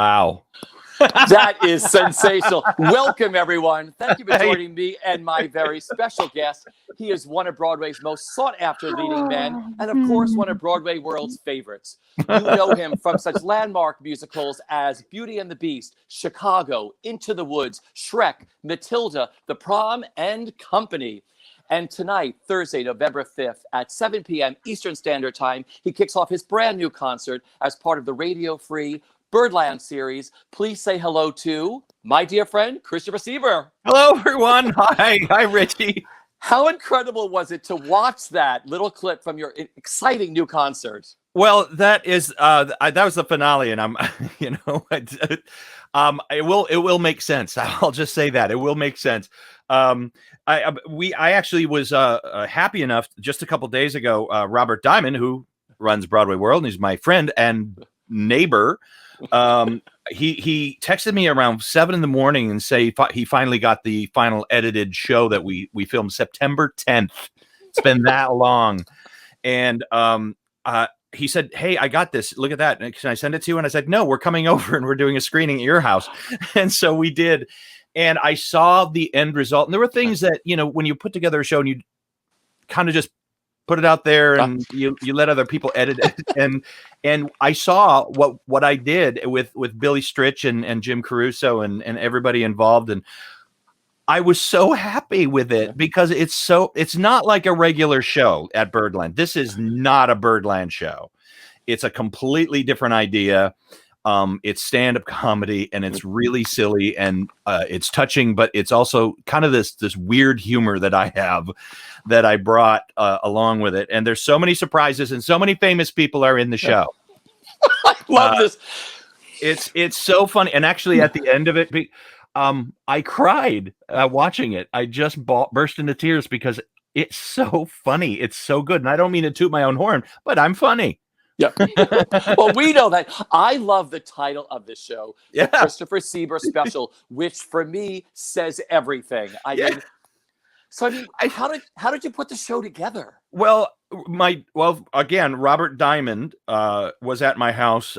Wow. That is sensational. Welcome, everyone. Thank you for joining me and my very special guest. He is one of Broadway's most sought-after leading men, and of course, one of BroadwayWorld's favorites. You know him from such landmark musicals as Beauty and the Beast, Chicago, Into the Woods, Shrek, Matilda, The Prom, and Company. And tonight, Thursday, November 5th at 7 p.m. Eastern Standard Time, he kicks off his brand new concert as part of the Radio Free Birdland series. Please say hello to my dear friend, Christopher Sieber. Hello, everyone. Hi, Richie. How incredible was it to watch that little clip from your exciting new concert? Well, that was the finale, and I'm, it will make sense. I'll just say that it will make sense. I actually was happy enough just a couple days ago. Robert Diamond, who runs BroadwayWorld, and he's my friend and neighbor. He texted me around 7 a.m. and say he finally got the final edited show that we filmed September 10th. It's been that long, and he said, "Hey, I got this. Look at that. Can I send it to you?" And I said, "No, we're coming over and we're doing a screening at your house." And so we did. And I saw the end result. And there were things that, when you put together a show and you kind of just put it out there and you let other people edit it. And I saw what I did with Billy Stritch and Jim Caruso and everybody involved. And I was so happy with it because it's not like a regular show at Birdland. This is not a Birdland show. It's a completely different idea. It's stand-up comedy, and it's really silly, and it's touching, but it's also kind of this weird humor that I have that I brought along with it. And there's so many surprises, and so many famous people are in the show. I love this. It's so funny. And actually, at the end of it, I cried watching it. I just burst into tears because it's so funny. It's so good. And I don't mean to toot my own horn, but I'm funny. Yeah. Well, we know that. I love the title of this show, the Christopher Sieber Special, which for me says everything. I mean, how did you put the show together? Well, again, Robert Diamond was at my house.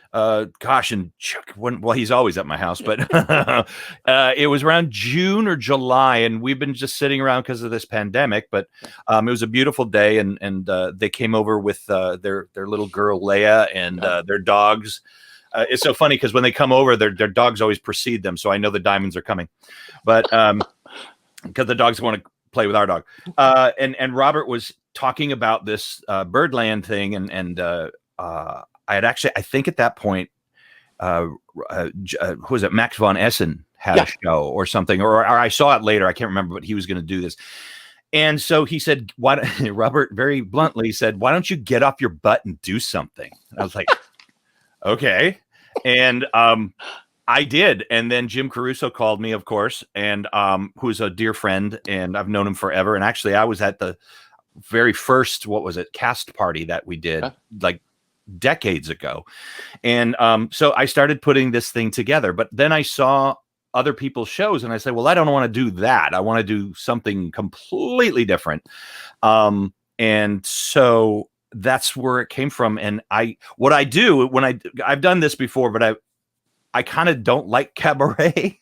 And Chuck, he's always at my house, but it was around June or July, and we've been just sitting around because of this pandemic. But it was a beautiful day, and they came over with their little girl Leia and their dogs. It's so funny because when they come over, their dogs always precede them, so I know the Diamonds are coming. But because the dogs want to play with our dog, and Robert was talking about this Birdland thing, and I had actually, I think at that point, who was it? Max von Essen had a show or something, or I saw it later. I can't remember, but he was going to do this. And so he said, Robert very bluntly said, "Why don't you get off your butt and do something?" And I was like, okay. And I did. And then Jim Caruso called me, of course, and who's a dear friend, and I've known him forever. And actually, I was at the very first, cast party that we did, like decades ago. And so I started putting this thing together, but then I saw other people's shows and I said, well, I don't want to do that. I want to do something completely different. And so that's where it came from. And what I do when I've done this before, but I kind of don't like cabaret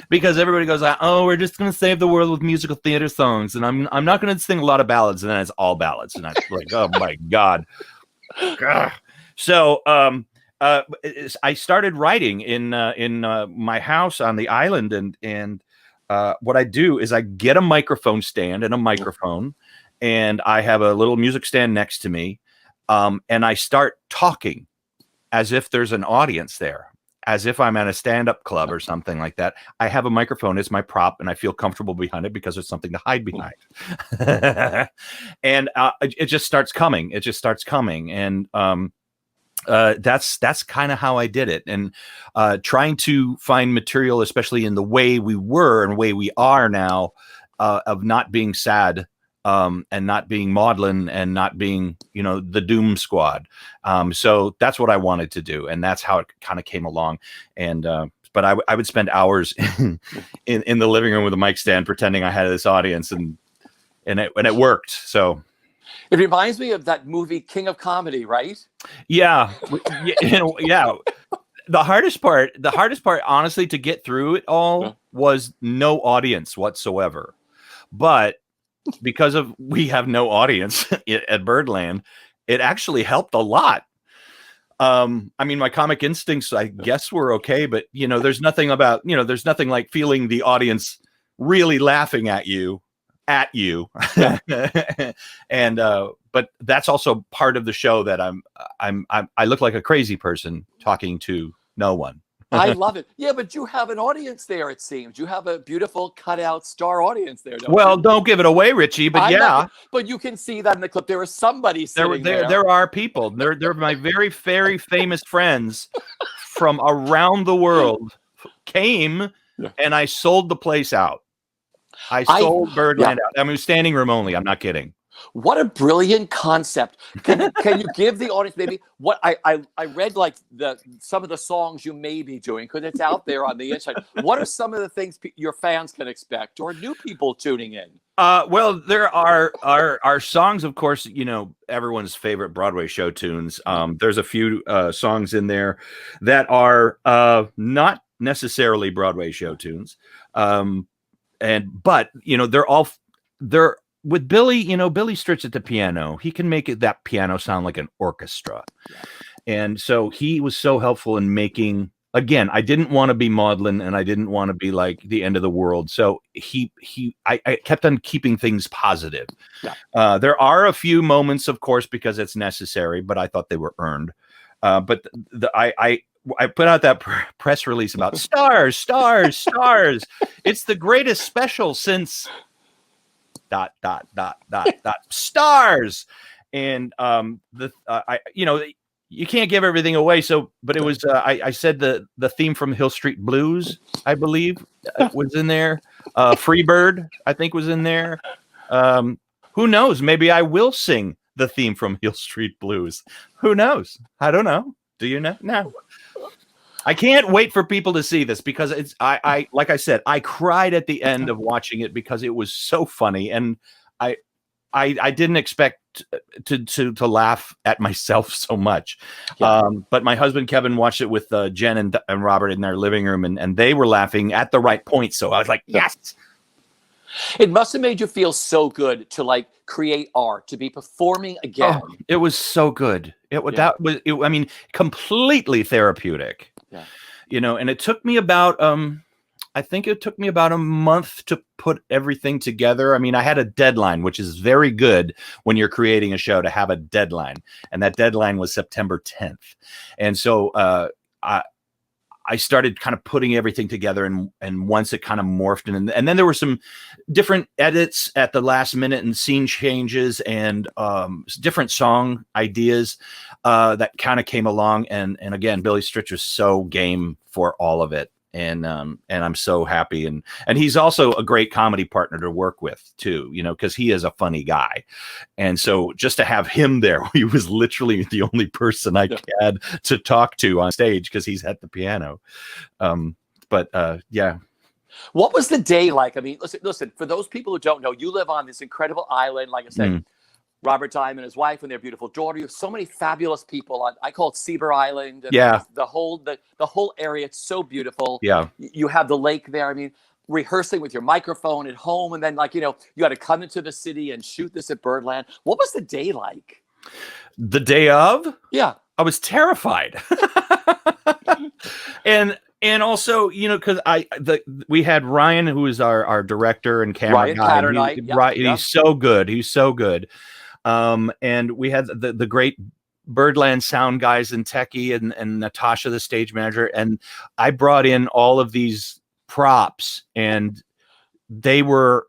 because everybody goes like, "Oh, we're just going to save the world with musical theater songs." And I'm not going to sing a lot of ballads. And then it's all ballads. And I'm like, oh my God. So I started writing in my house on the island, and what I do is I get a microphone stand and a microphone, and I have a little music stand next to me, and I start talking as if there's an audience there, as if I'm at a stand-up club or something like that. I have a microphone as my prop, and I feel comfortable behind it because it's something to hide behind. And it just starts coming. It just starts coming. And that's kind of how I did it. And trying to find material, especially in the way we were and way we are now, of not being sad, and not being maudlin, and not being, the doom squad. So that's what I wanted to do. And that's how it kind of came along. And, but I would spend hours in the living room with a mic stand, pretending I had this audience, and it worked. So It reminds me of that movie King of Comedy, right? Yeah, yeah. The hardest part, honestly, to get through it all was no audience whatsoever. But because we have no audience at Birdland, it actually helped a lot. I mean, my comic instincts, I guess, were okay, but there's nothing like feeling the audience really laughing at you. And but that's also part of the show, that I look like a crazy person talking to no one. I love it. Yeah, but you have an audience there, it seems. You have a beautiful cutout star audience there. Don't give it away, Richie, but but you can see that in the clip. There was somebody sitting there. There are people. They're my very, very famous friends from around the world came, and I sold the place out. I sold Birdland out. I mean, standing room only. I'm not kidding. What a brilliant concept. Can you give the audience maybe what I read, like some of the songs you may be doing, because it's out there on the internet. What are some of the things your fans can expect, or new people tuning in? Well, there are songs, of course, everyone's favorite Broadway show tunes. There's a few songs in there that are not necessarily Broadway show tunes. But they're with Billy, Billy Stritch at the piano. He can make that piano sound like an orchestra. Yeah. And so he was so helpful in making, again, I didn't want to be maudlin, and I didn't want to be like the end of the world. So I kept on keeping things positive. Yeah. There are a few moments, of course, because it's necessary, but I thought they were earned. But I put out that press release about stars. It's the greatest special since ... stars. And you can't give everything away. But it was I said the theme from Hill Street Blues, I believe, was in there. Free Bird, I think, was in there. Who knows? Maybe I will sing the theme from Hill Street Blues. Who knows? I don't know. Do you know? No. I can't wait for people to see this, because it's I like I said, I cried at the end of watching it because it was so funny, and I didn't expect to laugh at myself so much. Yeah. But my husband Kevin watched it with Jen and Robert in their living room, and they were laughing at the right point. So I was like, yes. It must have made you feel so good to create art, to be performing again. Oh, it was so good. I mean, completely therapeutic. Yeah. And it took me about I think it took me about a month to put everything together. I mean, I had a deadline, which is very good when you're creating a show, to have a deadline. And that deadline was September 10th. And so I started kind of putting everything together, and once it kind of morphed, and then there were some different edits at the last minute, and scene changes, and different song ideas that kind of came along. And again, Billy Stritch was so game for all of it. And I'm so happy. And he's also a great comedy partner to work with too, because he is a funny guy. And so just to have him there, he was literally the only person I had to talk to on stage, because he's at the piano. Yeah. What was the day like? I mean, listen, for those people who don't know, you live on this incredible island, like I said, Robert Diamond, his wife, and their beautiful daughter. You have so many fabulous people on. I call it Sieber Island. And the whole area. It's so beautiful. Yeah. You have the lake there. I mean, rehearsing with your microphone at home, and then you got to come into the city and shoot this at Birdland. What was the day like? The day of? Yeah, I was terrified. And also, because we had Ryan, who is our director and camera guy. He's so good. He's so good. And we had the great Birdland sound guys, and Techie and Natasha, the stage manager. And I brought in all of these props, and they were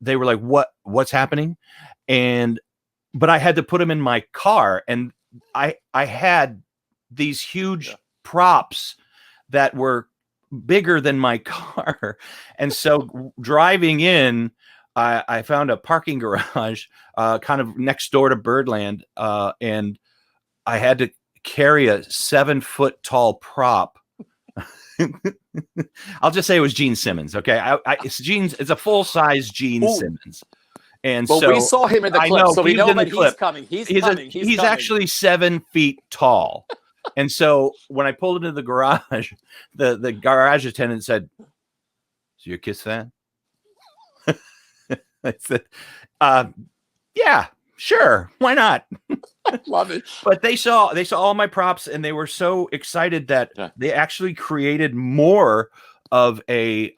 like, what's happening? But I had to put them in my car, and I had these huge props that were bigger than my car. And so driving in, I found a parking garage kind of next door to Birdland, and I had to carry a 7-foot tall prop. I'll just say it was Gene Simmons. Okay. It's a full size Gene Simmons. And Well, so we saw him in the I clip, know, so we he's know in the that he's clip. coming. He's He's coming. he's coming. actually 7 feet tall. And so when I pulled into the garage, the garage attendant said, "So you're a Kiss fan?" I said, "Yeah, sure, why not?" I love it. But they saw all my props, and they were so excited that they actually created more of an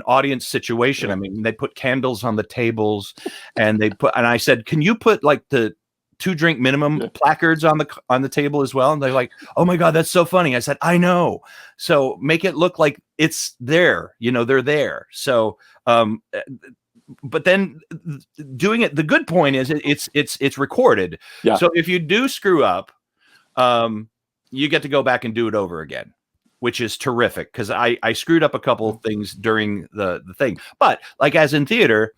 audience situation. I mean, they put candles on the tables, and I said, "Can you put like the 2-drink minimum placards on the table as well?" And they're like, "Oh my God, that's so funny." I said, "I know." So make it look like it's there, they're there. So, but then doing it, the good point is it's recorded. Yeah. So if you do screw up, you get to go back and do it over again, which is terrific, because I screwed up a couple of things during the thing. But like, as in theater,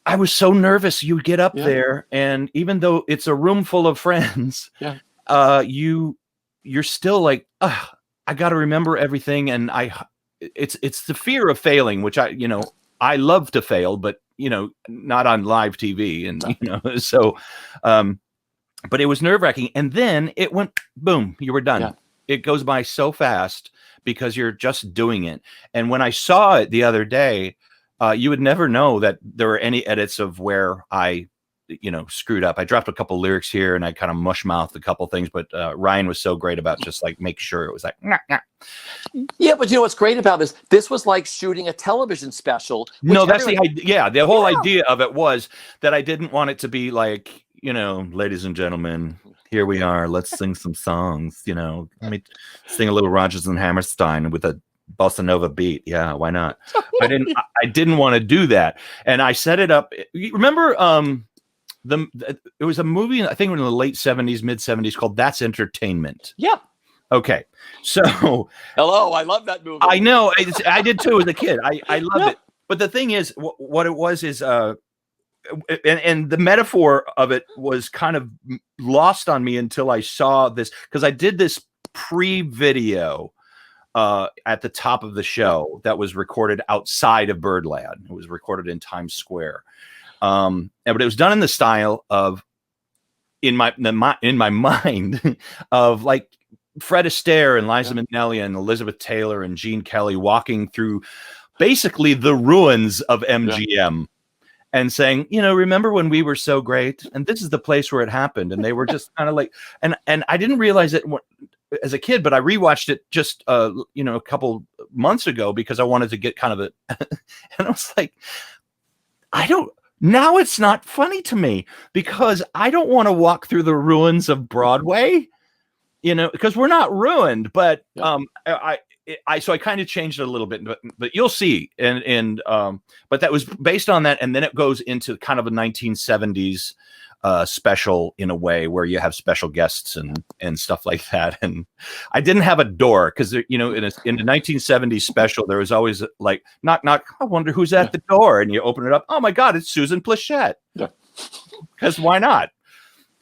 I was so nervous. You get up there, and even though it's a room full of friends, you're still like, I got to remember everything. And it's the fear of failing, which I love to fail, but not on live TV. And, so, but it was nerve-wracking. And then it went boom, you were done. Yeah. It goes by so fast because you're just doing it. And when I saw it the other day, you would never know that there were any edits of where I, screwed up. I dropped a couple lyrics here, and I kind of mush-mouthed a couple things, but Ryan was so great about just like make sure it was like, nah, nah. Yeah, but what's great about this? This was like shooting a television special. No, that's the idea. Yeah, the whole idea of it was that I didn't want it to be like, ladies and gentlemen, here we are. Let's sing some songs. Let me sing a little Rodgers and Hammerstein with a bossa nova beat. Yeah, why not? I didn't want to do that, and I set it up. Remember, it was a movie, I think in the late 70s, mid 70s, called That's Entertainment. Yeah. Okay. So hello, I love that movie. I know. I did too as a kid. I loved it. But the thing is, what it was is and the metaphor of it was kind of lost on me until I saw this, because I did this pre-video at the top of the show that was recorded outside of Birdland. It was recorded in Times Square. But it was done in the style of, in my mind, of like Fred Astaire and Liza Minnelli and Elizabeth Taylor and Gene Kelly walking through basically the ruins of MGM and saying, remember when we were so great? And this is the place where it happened. And they were just kind of like, and I didn't realize it as a kid, but I rewatched it just, a couple months ago because I wanted to get kind of a, and I was like, now it's not funny to me because I don't want to walk through the ruins of Broadway, because we're not ruined, but so I kind of changed it a little bit, but you'll see. And but that was based on that. And then it goes into kind of a 1970s special in a way where you have special guests and stuff like that. And I didn't have a door because, in a 1970s special, there was always like, knock, knock. I wonder who's at the door. And you open it up. Oh my God, it's Susan Plachette. Yeah. Because why not?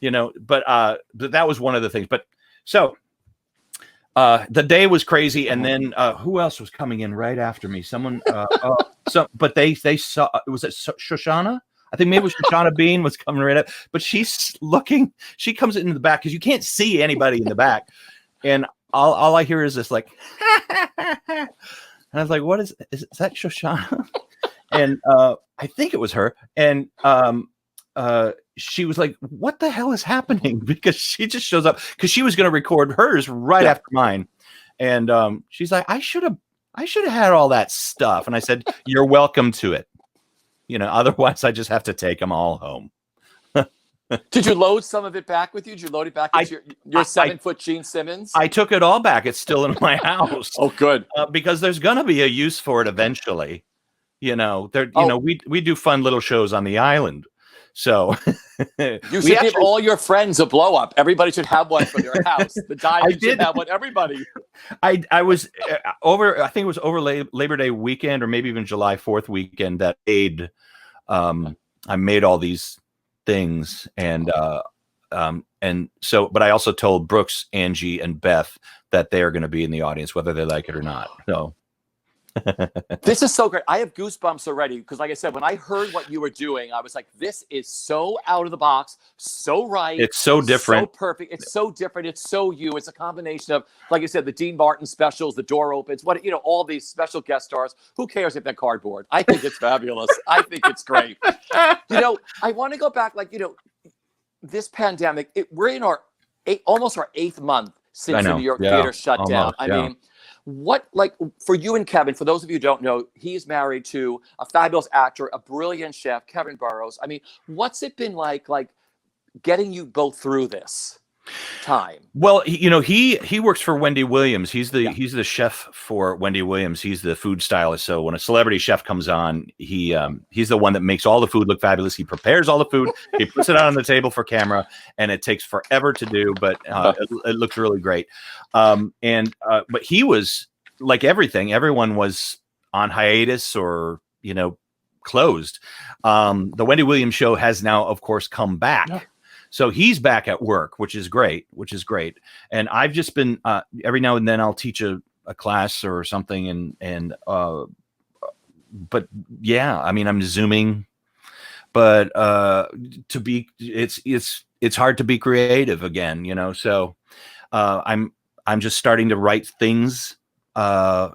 But that was one of the things. But so the day was crazy. And then who else was coming in right after me? Someone, but they saw, was it Shoshana? I think maybe it was Shoshana Bean was coming right up, but she comes in the back because you can't see anybody in the back. And all I hear is this like, and I was like, what is that Shoshana? And I think it was her. And she was like, what the hell is happening? Because she just shows up because she was going to record hers right after mine. And she's like, I should have had all that stuff. And I said, you're welcome to it. Otherwise I just have to take them all home. Did you load some of it back with you? Did you load it back into your 7-foot Gene Simmons? I took it all back. It's still in my house. Oh, good. Because there's going to be a use for it eventually. We do fun little shows on the island. So you should give all your friends a blow up. Everybody should have one for their house. The Diamond should have one. Everybody. I was over. I think it was over Labor Day weekend, or maybe even July 4th weekend. That aid. I made all these things, and so. But I also told Brooks, Angie, and Beth that they are going to be in the audience, whether they like it or not. So This is so great. I have goosebumps already because, like I said, when I heard what you were doing, I was like, this is so out of the box, so right. It's so different. So perfect. It's so different. It's so you. It's a combination of, like I said, the Dean Martin specials, the door opens, all these special guest stars. Who cares if they're cardboard? I think it's fabulous. I think it's great. I want to go back, this pandemic, we're in almost our 8th month since the New York theater shut down. I mean, what, for you and Kevin, for those of you who don't know, he's married to a fabulous actor, a brilliant chef, Kevin Burrows. I mean, what's it been like getting you both through this time? Well, he works for Wendy Williams. He's the chef for Wendy Williams. He's the food stylist. So when a celebrity chef comes on, he's the one that makes all the food look fabulous. He prepares all the food. He puts it out on the table for camera, and it takes forever to do, but it looks really great. But he was like everything. Everyone was on hiatus or closed. The Wendy Williams show has now, of course, come back. Yeah. So he's back at work, which is great. And I've just been every now and then I'll teach a class or something, but yeah, I mean, I'm Zooming, but it's hard to be creative again, So I'm just starting to write things. I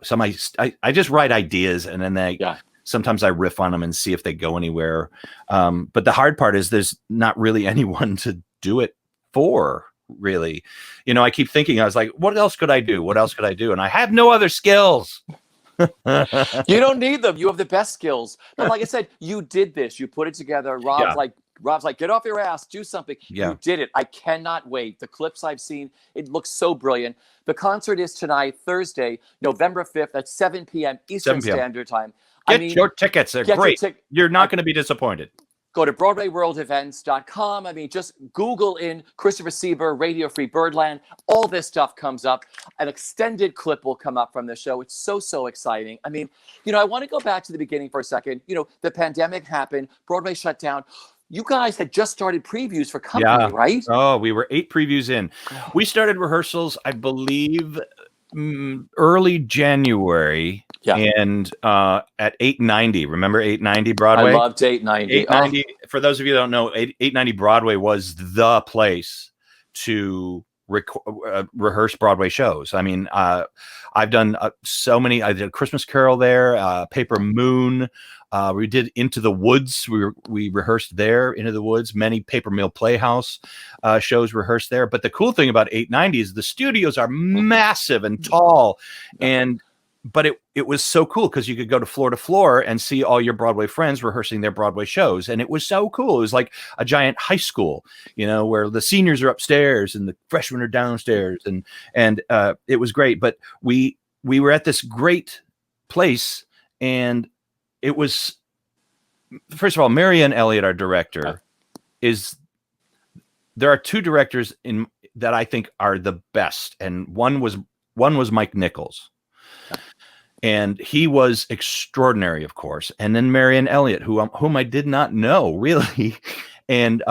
just write ideas, and then sometimes I riff on them and see if they go anywhere. But the hard part is there's not really anyone to do it for, really. I keep thinking, I was like, what else could I do? And I have no other skills. You don't need them. You have the best skills. But like I said, you did this. You put it together. Rob's like, get off your ass, do something. Yeah. You did it. I cannot wait. The clips I've seen, it looks so brilliant. The concert is tonight, Thursday, November 5th at 7 p.m. Eastern Standard Time. Get your tickets. They're great. You're not going to be disappointed. Go to BroadwayWorldEvents.com. I mean, just Google in Christopher Sieber, Radio Free Birdland. All this stuff comes up. An extended clip will come up from the show. It's so exciting. I mean, I want to go back to the beginning for a second. The pandemic happened. Broadway shut down. You guys had just started previews for company, right? Oh, we were 8 previews in. We started rehearsals, I believe, early January. Yeah. And at 890, remember 890 Broadway? I loved 890. 890. For those of you that don't know, 890 Broadway was the place to rehearse Broadway shows. I mean, I've done so many. I did Christmas Carol there, Paper Moon. We did Into the Woods. We rehearsed there, Into the Woods. Many Paper Mill Playhouse shows rehearsed there. But the cool thing about 890 is the studios are massive and tall, but it was so cool because you could go to floor and see all your Broadway friends rehearsing their Broadway shows. And it was so cool. It was like a giant high school, where the seniors are upstairs and the freshmen are downstairs. And it was great. But we were at this great place, and it was, first of all, Marianne Elliott, our director, there are 2 directors that I think are the best. And one was Mike Nichols. And he was extraordinary, of course. And then Marianne Elliott, whom I did not know really. And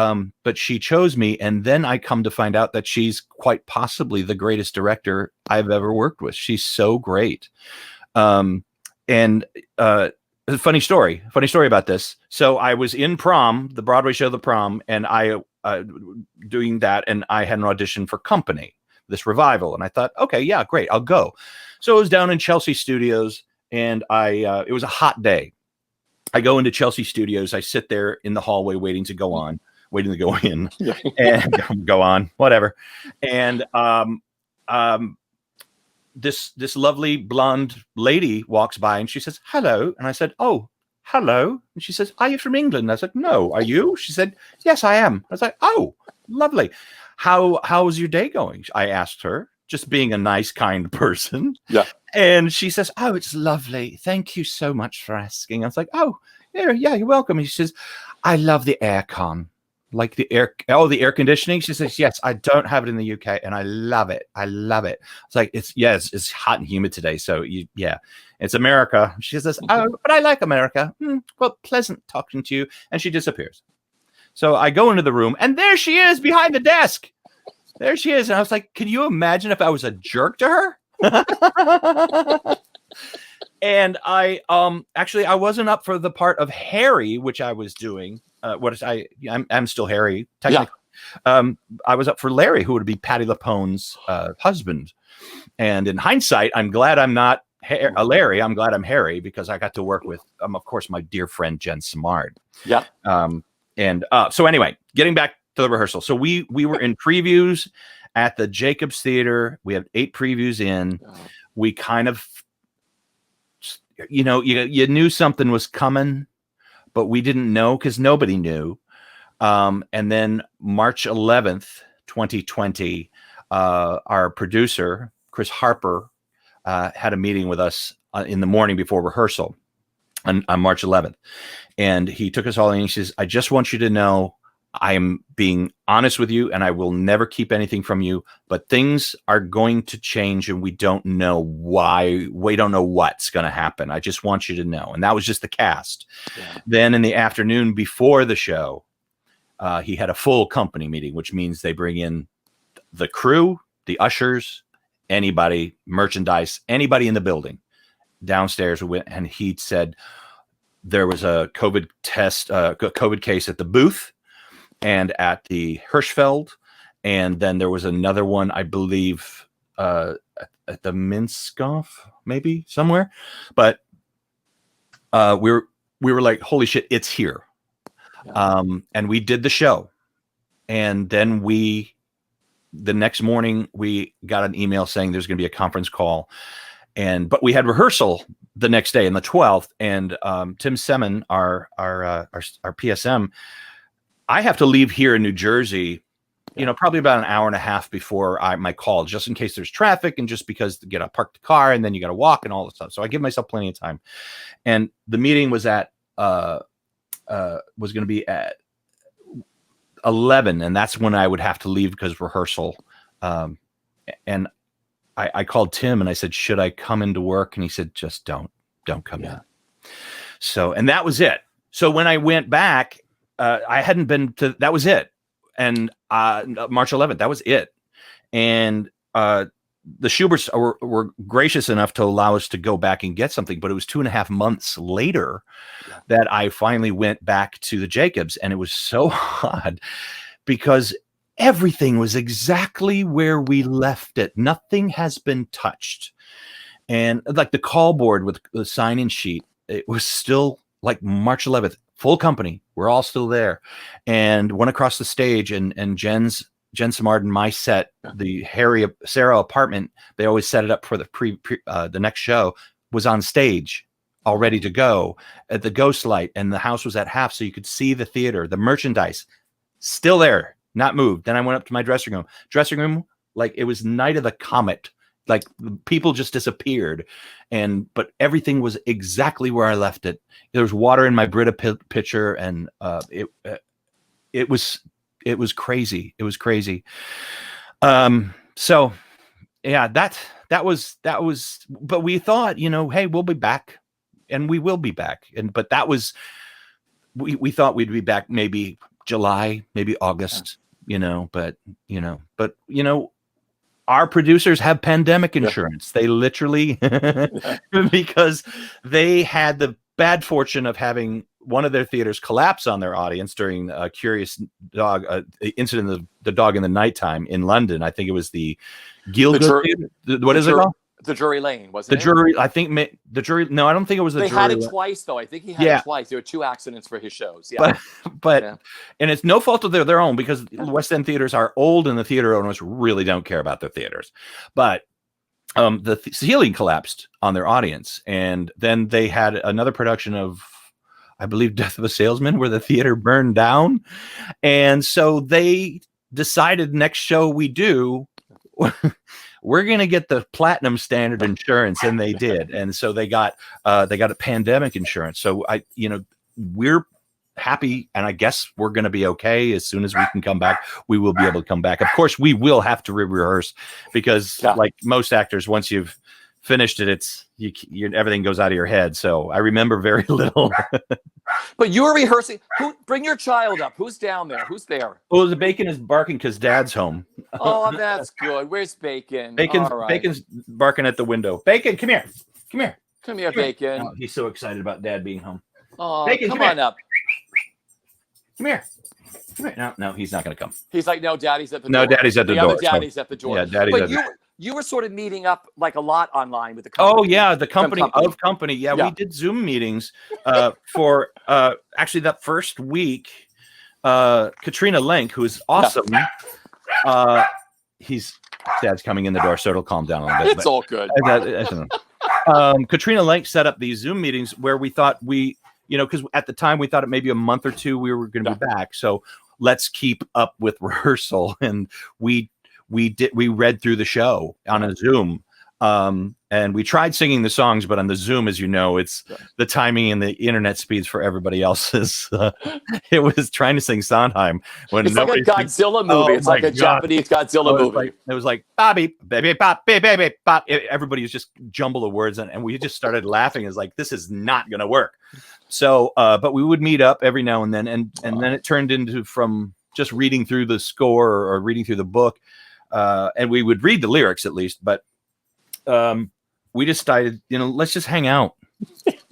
but she chose me. And then I come to find out that she's quite possibly the greatest director I've ever worked with. She's so great. Funny story about this. So I was in Prom, the Broadway show, The Prom, and I doing that. And I had an audition for Company, this revival. And I thought, okay, yeah, great, I'll go. So it was down in Chelsea Studios, and it was a hot day. I go into Chelsea Studios. I sit there in the hallway waiting to go in and go on, whatever. And this lovely blonde lady walks by, and she says, hello. And I said, oh, hello. And she says, are you from England? And I said, no. Are you? She said, yes, I am. I was like, oh, lovely. How was your day going? I asked her, just being a nice, kind person. Yeah. And she says, oh, it's lovely. Thank you so much for asking. I was like, oh, yeah, you're welcome. And she says, I love the aircon. Like the air conditioning. She says, yes, I don't have it in the UK, and I love it. It's like, it's hot and humid today. So it's America. She says, oh, but I like America. Well, pleasant talking to you. And she disappears. So I go into the room, and there she is behind the desk. There she is. And I was like, can you imagine if I was a jerk to her? And I actually I wasn't up for the part of Harry, which I was doing. I'm still Harry technically. Yeah. I was up for Larry, who would be Patti LuPone's husband. And in hindsight, I'm glad I'm not Larry. I'm glad I'm Harry because I got to work with, of course, my dear friend Jen Simard. Yeah. So anyway, getting back to the rehearsal. So we were in previews at the Jacobs Theater. We had 8 previews in. We kind of, you knew something was coming, but we didn't know because nobody knew. And then March 11th, 2020, our producer, Chris Harper, had a meeting with us in the morning before rehearsal on March 11th. And he took us all in and he says, I just want you to know I am being honest with you and I will never keep anything from you, but things are going to change and we don't know why. We don't know what's going to happen. I just want you to know. And that was just the cast. Yeah. Then in the afternoon before the show, he had a full company meeting, which means they bring in the crew, the ushers, anybody, merchandise, anybody in the building. Downstairs, we went, and he said there was a COVID case at the booth and at the Hirschfeld, and then there was another one, I believe, at the Minskoff, maybe somewhere. But we were like, holy shit, it's here. Yeah. And we did the show, and then the next morning we got an email saying there's going to be a conference call, but we had rehearsal the next day on the 12th, and Tim Semin, our PSM, I have to leave here in New Jersey, probably about an hour and a half before my call, just in case there's traffic and just because you got to park the car and then you got to walk and all this stuff. So I give myself plenty of time. And the meeting was was going to be at 11, and that's when I would have to leave because rehearsal. And I called Tim and I said, should I come into work? And he said, just don't come in. So, and that was it. So when I went back, I hadn't been to, that was it. And March 11th, that was it. And the Schuberts were gracious enough to allow us to go back and get something, but it was 2.5 months later that I finally went back to the Jacobs. And it was so odd because everything was exactly where we left it. Nothing has been touched. And like the call board with the sign-in sheet, it was still like March 11th, full company. We're all still there. And went across the stage, and Jen Simard and my set, the Harry Sarah apartment, they always set it up for the next show, was on stage, all ready to go at the Ghost Light, and the house was at half, so you could see the theater, the merchandise, still there, not moved. Then I went up to my dressing room, like it was Night of the Comet, like people just disappeared, but everything was exactly where I left it. There was water in my Brita pitcher, and it was crazy. It was crazy. So yeah, that was, but we thought, hey, we'll be back, and we will be back. But that was, we thought we'd be back maybe July, maybe August, but our producers have pandemic insurance. They literally, because they had the bad fortune of having one of their theaters collapse on their audience during a Curious Dog incident of the dog in the nighttime in London. I think it was the Gielgud Theater. What is it called? The Drury Lane, wasn't it? I think the Jury. No, I don't think it was the Drury. They had it twice, though. I think he had it twice. There were 2 accidents for his shows. Yeah, but and it's no fault of their own, because West End theaters are old and the theater owners really don't care about their theaters. But the ceiling collapsed on their audience, and then they had another production of, I believe, Death of a Salesman, where the theater burned down, and so they decided next show we do, we're going to get the platinum standard insurance, and they did. And so they got a pandemic insurance. So we're happy, and I guess we're going to be okay. As soon as we can come back, we will be able to come back. Of course, we will have to rehearse, because like most actors, once you've finished it, everything goes out of your head. So I remember very little. But you were rehearsing. Bring your child up. Who's down there? Who's there? Well, the Bacon is barking because Dad's home. Oh, that's good. Where's Bacon? Bacon's barking at the window. Bacon, come here. Come here. Come here, Bacon. Oh, he's so excited about Dad being home. Oh, Bacon, come on up. Come here. Come here. No, he's not going to come. He's like, no, Daddy's at the No, door. Daddy's at the The door. other Daddy's at the door. Yeah, Daddy's but at the door. You were sort of meeting up like a lot online with the company. Oh, yeah, the company of company. Yeah, Yeah. we did Zoom meetings for actually that first week. Katrina Lenk, who is awesome. Dad's coming in the door, so it'll calm down a little bit. It's all good. Katrina Lenk set up these Zoom meetings where we thought because at the time we thought it maybe a month or two we were going to be back. So let's keep up with rehearsal. And we read through the show on a Zoom. And we tried singing the songs, but on the Zoom, as you know, it's the timing and the internet speeds for everybody else's. It was trying to sing Sondheim when it's like a Godzilla movie. It's like a Japanese Godzilla movie. It was like Bobby, baby, pop, baby, pop. Everybody was just jumble the words, and we just started laughing. It's like, this is not going to work. So, but we would meet up every now and then, and then it turned into from just reading through the score or reading through the book, and we would read the lyrics at least, but. We decided, let's just hang out.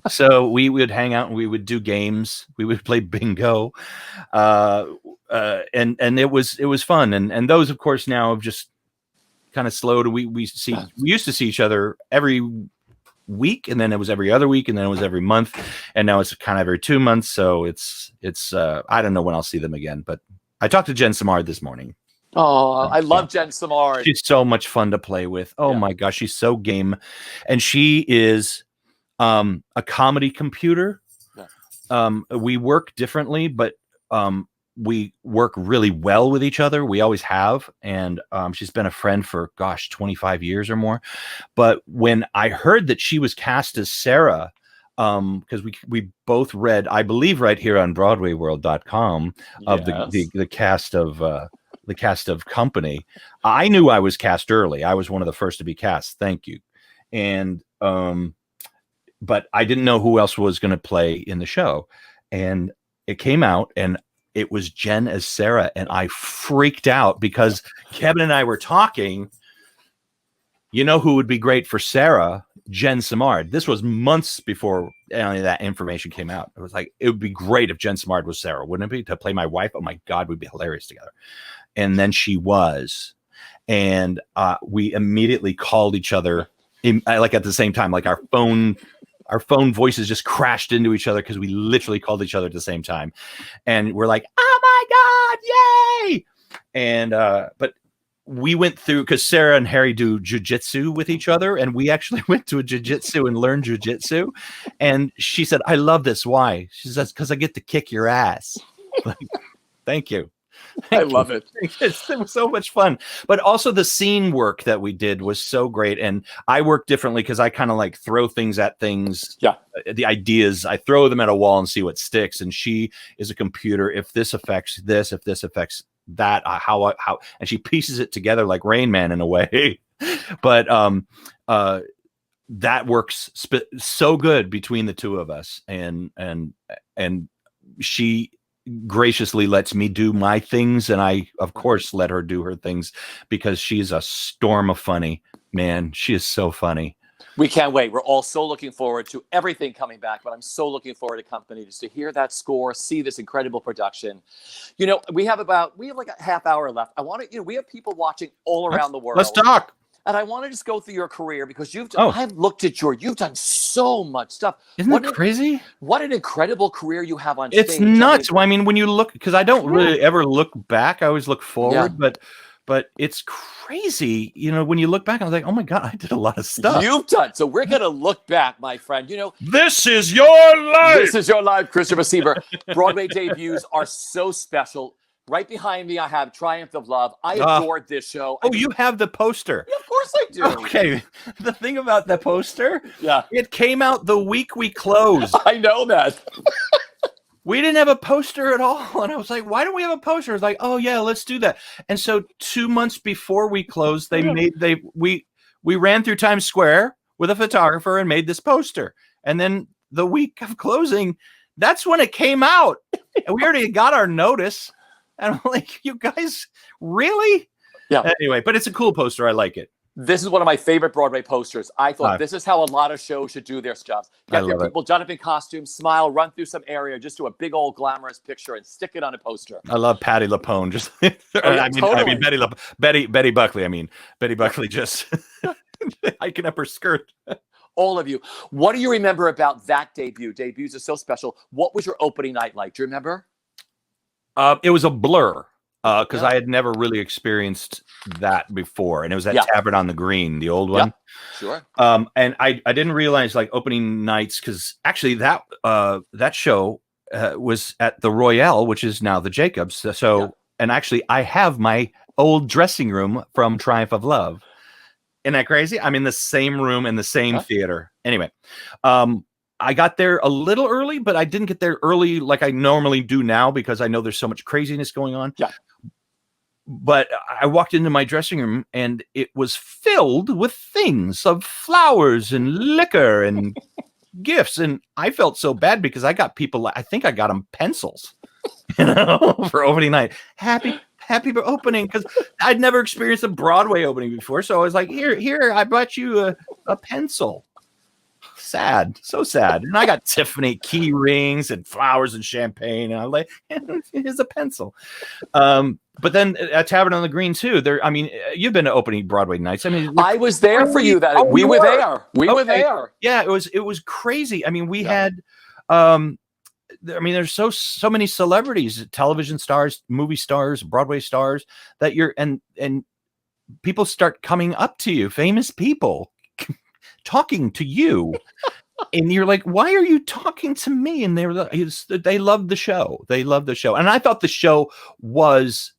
So we would hang out and we would do games. We would play bingo, and it was fun. And those, of course, now have just kind of slowed. We used to see each other every week, and then it was every other week, and then it was every month, and now it's kind of every 2 months. So it's I don't know when I'll see them again. But I talked to Jen Samard this morning. Oh, I love Jen Samard. She's so much fun to play with. Oh my gosh, she's so game. And she is a comedy computer. Yeah. We work differently, but we work really well with each other. We always have. And she's been a friend for 25 years or more. But when I heard that she was cast as Sarah, because we both read, I believe right here on BroadwayWorld.com of the cast of the cast of company. I knew I was cast early. I was one of the first to be cast. Thank you. And, but I didn't know who else was going to play in the show. And it came out and it was Jen as Sarah. And I freaked out because Kevin and I were talking, who would be great for Sarah? Jen Samard. This was months before any of that information came out. It was like, it would be great if Jen Samard was Sarah, wouldn't it be? To play my wife? Oh my God, we'd be hilarious together. And then she was, and we immediately called each other like at the same time, like our phone voices just crashed into each other because we literally called each other at the same time. And we're like, oh my God, yay. And, but we went through, because Sarah and Harry do jujitsu with each other, and we actually went to a jujitsu and learned jujitsu. And she said, I love this. Why? She says, because I get to kick your ass. Like, thank you. I love it. It was so much fun. But also the scene work that we did was so great. And I work differently because I kind of like throw things at things. Yeah. The ideas, I throw them at a wall and see what sticks. And she is a computer. If this affects this, if this affects that, how, and she pieces it together like Rain Man in a way. But that works so good between the two of us. And she graciously lets me do my things, and I of course let her do her things because she's a storm of funny. Man, she is so funny. We can't wait. We're all so looking forward to everything coming back, but I'm so looking forward to company just to hear that score, see this incredible production. We have like a half hour left. I want to, we have people watching all around the world. Let's talk. And I want to just go through your career because I've looked at you've done so much stuff. Isn't that crazy? What an incredible career you have on stage. It's nuts. I mean, when you look, because I don't really ever look back. I always look forward, but it's crazy. When you look back, I was like, oh my God, I did a lot of stuff. You've done. So we're going to look back, my friend. This is your life. This is your life, Christopher Sieber. Broadway debuts are so special. Right behind me, I have Triumph of Love. I adored this show. You have the poster. Yeah, of course I do. Okay. The thing about the poster, it came out the week we closed. I know that. We didn't have a poster at all. And I was like, why don't we have a poster? I was like, oh yeah, let's do that. And so 2 months before we closed, we ran through Times Square with a photographer and made this poster. And then the week of closing, that's when it came out. And we already got our notice. And I'm like, you guys, really? Yeah. Anyway, but it's a cool poster. I like it. This is one of my favorite Broadway posters. I thought Uh, this is how a lot of shows should do their jobs. I Get their love it. people done up in costumes, smile, run through some area, just do a big old glamorous picture and stick it on a poster. I love Patti LuPone. Just, yeah, I totally. mean Betty Buckley. I mean Betty Buckley just hiking up her skirt. All of you. What do you remember about that debut? Debuts are so special. What was your opening night like? Do you remember? It was a blur because Yeah. I had never really experienced that before, and it was at Yeah. Tavern on the Green, the old one. Sure. And I didn't realize like opening nights because actually that show was at the Royale, which is now the Jacobs. So Yeah. and actually I have my old dressing room from Triumph of Love. Isn't that crazy? I'm in the same room in the same theater. Anyway, I got there a little early, but I didn't get there early like I normally do now because I know there's so much craziness going on. Yeah. But I walked into my dressing room and it was filled with things of flowers and liquor and gifts. And I felt so bad because I got people, I think I got them pencils, for opening night. Happy opening, because I'd never experienced a Broadway opening before. So I was like, here, I brought you a pencil. Sad, so sad. And I got Tiffany key rings and flowers and champagne, and I like, here's a pencil. But then at Tavern on the Green too. There, I mean, you've been to opening Broadway nights. I mean, I was there for you. That we were there. We were there. Yeah, it was crazy. I mean, we had, I mean, there's so many celebrities, television stars, movie stars, Broadway stars that you're and people start coming up to you, famous people talking to you. And you're like, why are you talking to me? And they loved the show. They loved the show. And I thought the show was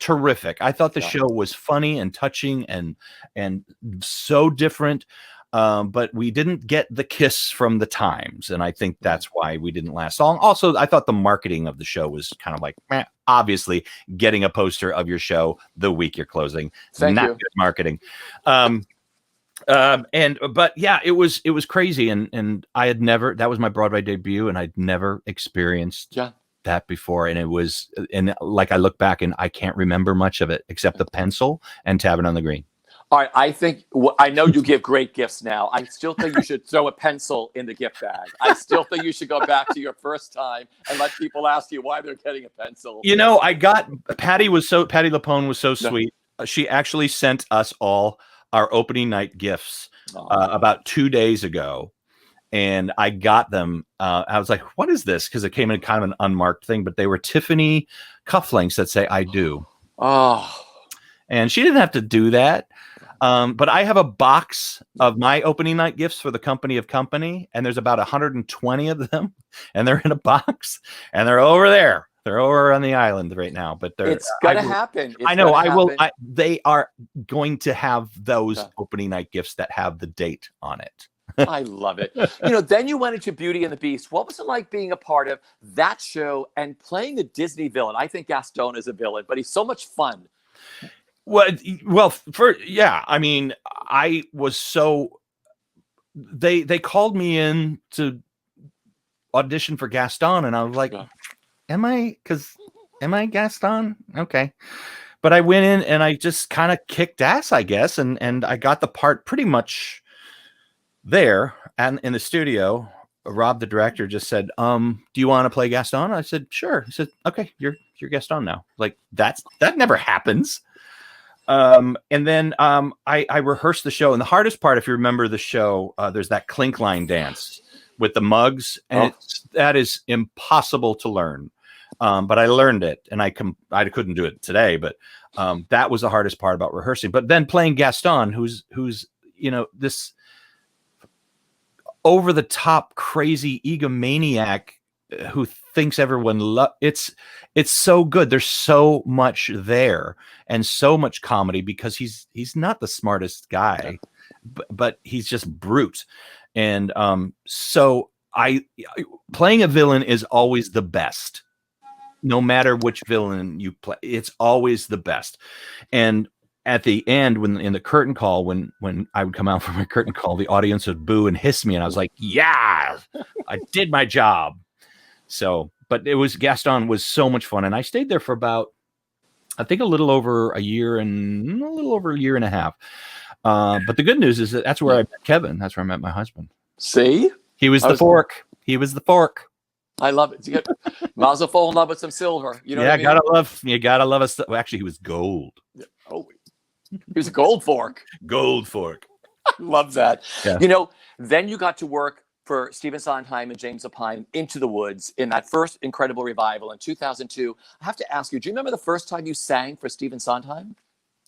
terrific. I thought the show was funny and touching and so different. But we didn't get the kiss from the times. And I think that's why we didn't last long. Also, I thought the marketing of the show was kind of like, obviously getting a poster of your show the week you're closing. Thank not you. good marketing. But yeah, it was crazy. And I had never, that was my Broadway debut, and I'd never experienced that before. And it was, and like I look back and I can't remember much of it except the pencil and Tavern on the Green. All right, I know you give great gifts now. I still think you should throw a pencil in the gift bag. I still think you should go back to your first time and let people ask you why they're getting a pencil. You know, I got Patti LuPone was so sweet. She actually sent us all our opening night gifts about 2 days ago, and I got them. I was like, "What is this?" Because it came in kind of an unmarked thing, but they were Tiffany cufflinks that say "I do." Oh, and she didn't have to do that. But I have a box of my opening night gifts for the Company of Company, and there's about 120 of them, and they're in a box, and they're over there. They're over on the island right now, but it's gonna happen. I know. I will. They are going to have those opening night gifts that have the date on it. I love it. You know, then you went into Beauty and the Beast. What was it like being a part of that show and playing a Disney villain? I think Gaston is a villain, but he's so much fun. Well, I mean, I was so. They called me in to audition for Gaston, and I was like, Am I Gaston? Okay. But I went in and I just kind of kicked ass, I guess. And I got the part pretty much there and in the studio. Rob, the director, just said, do you want to play Gaston? I said, sure. He said, okay, you're Gaston now. Like that never happens. And then I rehearsed the show. And the hardest part, if you remember the show, there's that clink line dance with the mugs. And that is impossible to learn. But I learned it, and I couldn't do it today, but that was the hardest part about rehearsing. But then playing Gaston, who's this over the top crazy egomaniac who thinks everyone it's so good. There's so much there and so much comedy because he's not the smartest guy, but he's just brute. And so playing a villain is always the best. No matter which villain you play, it's always the best. And at the end, when in the curtain call, when I would come out from my curtain call, the audience would boo and hiss me, and I was like, "Yeah, I did my job." So, but Gaston was so much fun, and I stayed there for about, I think, a little over a year and a half. But the good news is that that's where I met Kevin. That's where I met my husband. See? He was the fork. He was the fork. I love it. Might as well fall in love with some silver. You know what I mean? You gotta love us. Well, actually, he was gold. Yeah. Oh, he was a gold fork. Gold fork. Love that. Yeah. You know, then you got to work for Stephen Sondheim and James Lapine Into the Woods in that first incredible revival in 2002. I have to ask you, do you remember the first time you sang for Stephen Sondheim?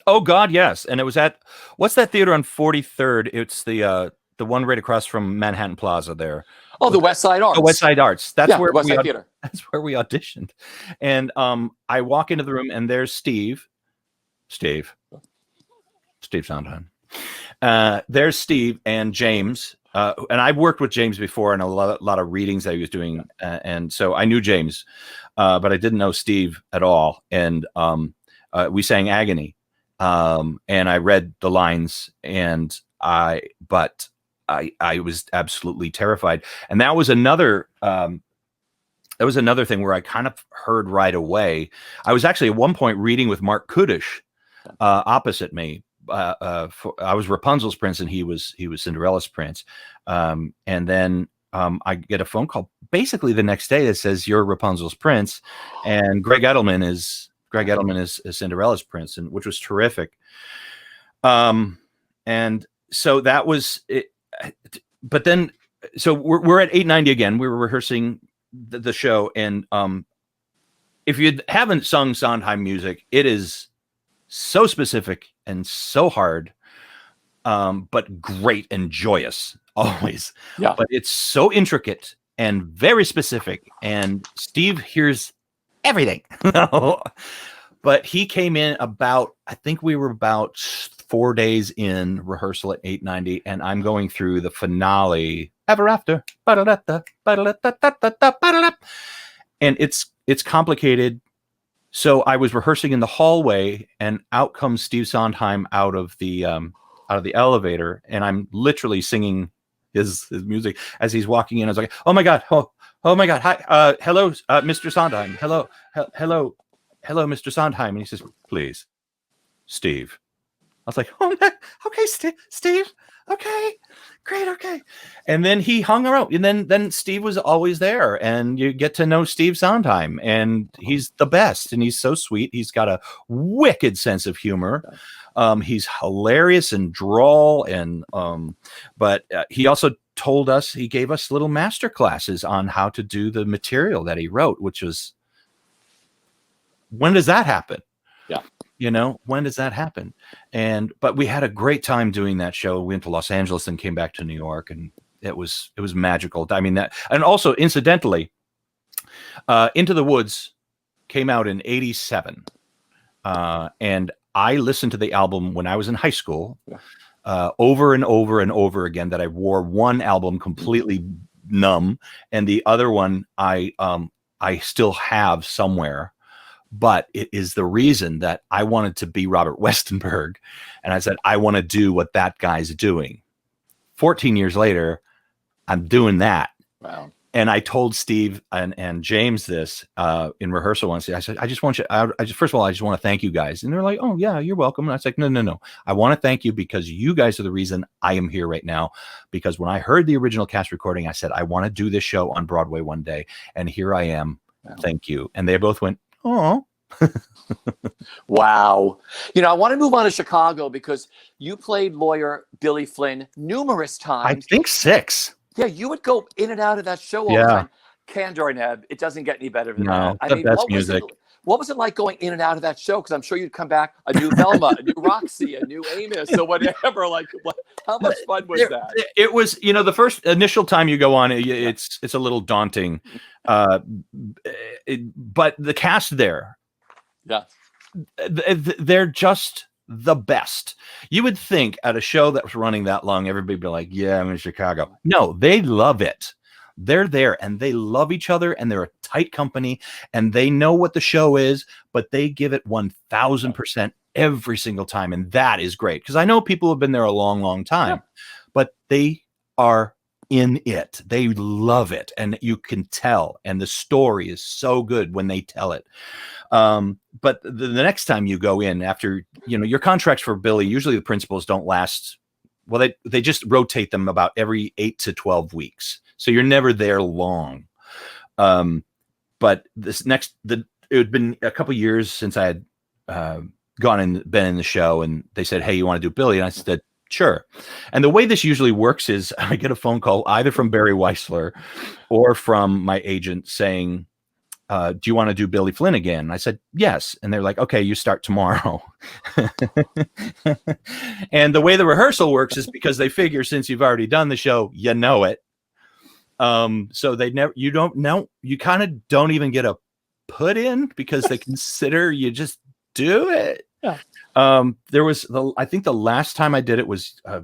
Oh God, yes. And it was at, what's that theater on 43rd? It's the one right across from Manhattan Plaza there. Oh, the West Side Arts. The West Side Arts. That's where West Side Theater. That's where we auditioned. And I walk into the room and there's Steve Sondheim. There's Steve and James. And I've worked with James before in a lot of readings that he was doing. And so I knew James, but I didn't know Steve at all. And we sang Agony. And I read the lines and I was absolutely terrified. And that was another thing where I kind of heard right away. I was actually at one point reading with Mark Kudish opposite me. I was Rapunzel's prince and he was Cinderella's prince. And then I get a phone call basically the next day that says you're Rapunzel's prince and Greg Edelman is Cinderella's prince, and which was terrific. And so that was it. But then, so we're at 890 again. We were rehearsing the show, and if you haven't sung Sondheim music, it is so specific and so hard, but great and joyous always. Yeah. But it's so intricate and very specific, and Steve hears everything. But he came in I think we were about 4 days in rehearsal at 890, and I'm going through the finale, Ever After, and it's complicated. So I was rehearsing in the hallway, and out comes Steve Sondheim out of the elevator, and I'm literally singing his music as he's walking in. I was like, oh my God, hi, hello, Mr. Sondheim, hello, Mr. Sondheim, and he says, please, Steve. I was like, oh my, okay, Steve, okay, great, okay. And then he hung around, and then Steve was always there, and you get to know Steve Sondheim, and he's the best, and he's so sweet. He's got a wicked sense of humor. He's hilarious and droll, and but he also told us, he gave us little master classes on how to do the material that he wrote, which was, when does that happen? Yeah. You know, when does that happen? But we had a great time doing that show. We went to Los Angeles and came back to New York, and it was magical. I mean, that, and also incidentally, Into the Woods came out in 87. And I listened to the album when I was in high school, over and over and over again, that I wore one album completely numb, and the other one I still have somewhere. But it is the reason that I wanted to be Robert Westenberg. And I said, I want to do what that guy's doing. 14 years later, I'm doing that. Wow. And I told Steve and James this in rehearsal once. I said, I just want you, first of all, I just want to thank you guys. And they're like, oh yeah, you're welcome. And I was like, no. I want to thank you because you guys are the reason I am here right now. Because when I heard the original cast recording, I said, I want to do this show on Broadway one day. And here I am. Wow. Thank you. And they both went, oh. Wow. You know, I want to move on to Chicago because you played lawyer Billy Flynn numerous times. I think 6. Yeah, you would go in and out of that show all the time. Candor Neb, it doesn't get any better than that. I mean, best music. What was it like going in and out of that show? Because I'm sure you'd come back a new Velma, a new Roxy, a new Amos, or whatever. Like, how much fun was that? It was, you know, the first initial time you go on, it's a little daunting. But the cast there, yeah, they're just the best. You would think at a show that was running that long, everybody would be like, yeah, I'm in Chicago. No, they love it. They're there and they love each other and they're a tight company and they know what the show is, but they give it 1000% every single time. And that is great because I know people have been there a long, long time, but they are in it. They love it and you can tell. And the story is so good when they tell it. But the next time you go in after your contracts for Billy, usually the principals don't last. Well, they just rotate them about every 8 to 12 weeks. So you're never there long. But it had been a couple years since I had been in the show, and they said, "Hey, you want to do Billy?" And I said, "Sure." And the way this usually works is I get a phone call either from Barry Weissler or from my agent saying, "Do you want to do Billy Flynn again?" And I said, "Yes." And they're like, "Okay, you start tomorrow." And the way the rehearsal works is because they figure since you've already done the show, you know it. So you kind of don't even get a put in because they consider you just do it. Yeah. I think the last time I did it was, I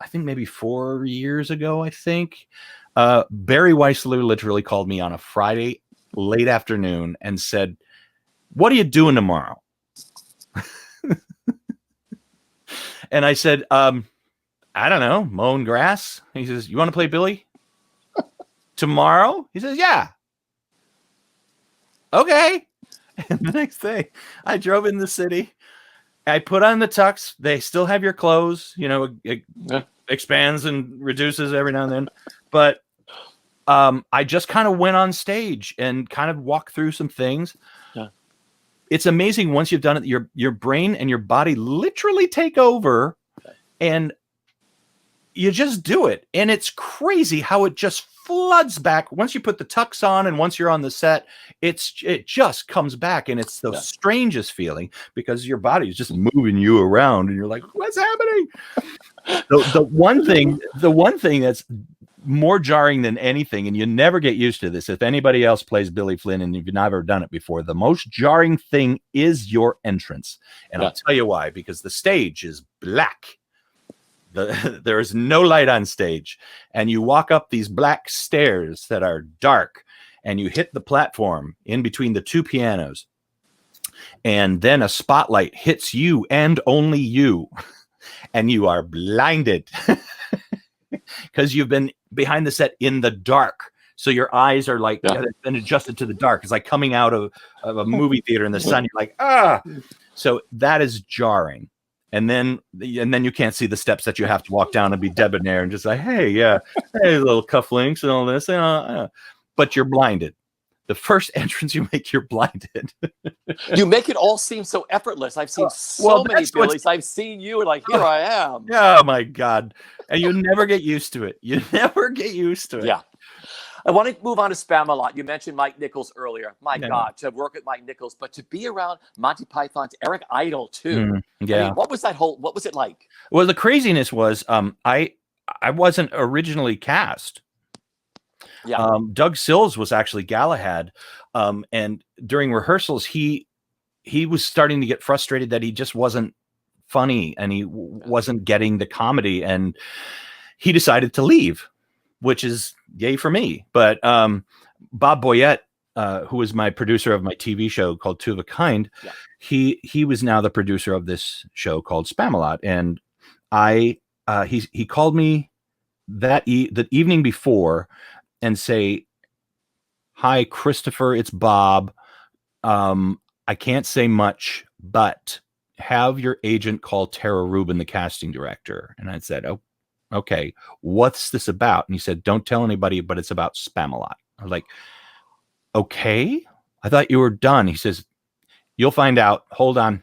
think maybe 4 years ago, I think. Barry Weissler literally called me on a Friday late afternoon and said, "What are you doing tomorrow?" And I said, "I don't know, mowing grass." He says, "You want to play Billy tomorrow?" He says, "Yeah." Okay. And the next day I drove in the city. I put on the tux. They still have your clothes, it expands and reduces every now and then. But I just kind of went on stage and kind of walked through some things. Yeah. It's amazing once you've done it, your brain and your body literally take over, and you just do it. And it's crazy how it just floods back once you put the tux on, and once you're on the set, it just comes back, and it's the strangest feeling because your body is just moving you around, and you're like, "What's happening?" The one thing that's more jarring than anything, and you never get used to this. If anybody else plays Billy Flynn and you've never done it before, the most jarring thing is your entrance, and I'll tell you why. Because the stage is black. There is no light on stage, and you walk up these black stairs that are dark, and you hit the platform in between the two pianos, and then a spotlight hits you and only you, and you are blinded because you've been behind the set in the dark. So your eyes are like been adjusted to the dark. It's like coming out of a movie theater in the sun. You're like, ah. So that is jarring. And then you can't see the steps that you have to walk down and be debonair and just like, hey, little cufflinks and all this. But you're blinded. The first entrance you make, you're blinded. You make it all seem so effortless. I've seen so many Billys. I've seen you, and like, here I am. Oh my God. And you never get used to it. Yeah. I want to move on to Spam-A-Lot. You mentioned Mike Nichols earlier. My God, to work with Mike Nichols, but to be around Monty Python's Eric Idle too. Yeah. I mean, what was it like? Well, the craziness was, I wasn't originally cast. Yeah. Doug Sills was actually Galahad. And during rehearsals, he was starting to get frustrated that he just wasn't funny and he wasn't getting the comedy, and he decided to leave, which is yay for me. But Bob Boyette, who was my producer of my TV show called Two of a Kind, he was now the producer of this show called Spam-A-Lot. And he called me the evening before and say, "Hi, Christopher, it's Bob. I can't say much, but have your agent call Tara Rubin, the casting director." And I said, "Oh, okay, what's this about?" And he said, "Don't tell anybody, but it's about Spam-A-Lot." I was like, "Okay, I thought you were done." He says, "You'll find out. Hold on."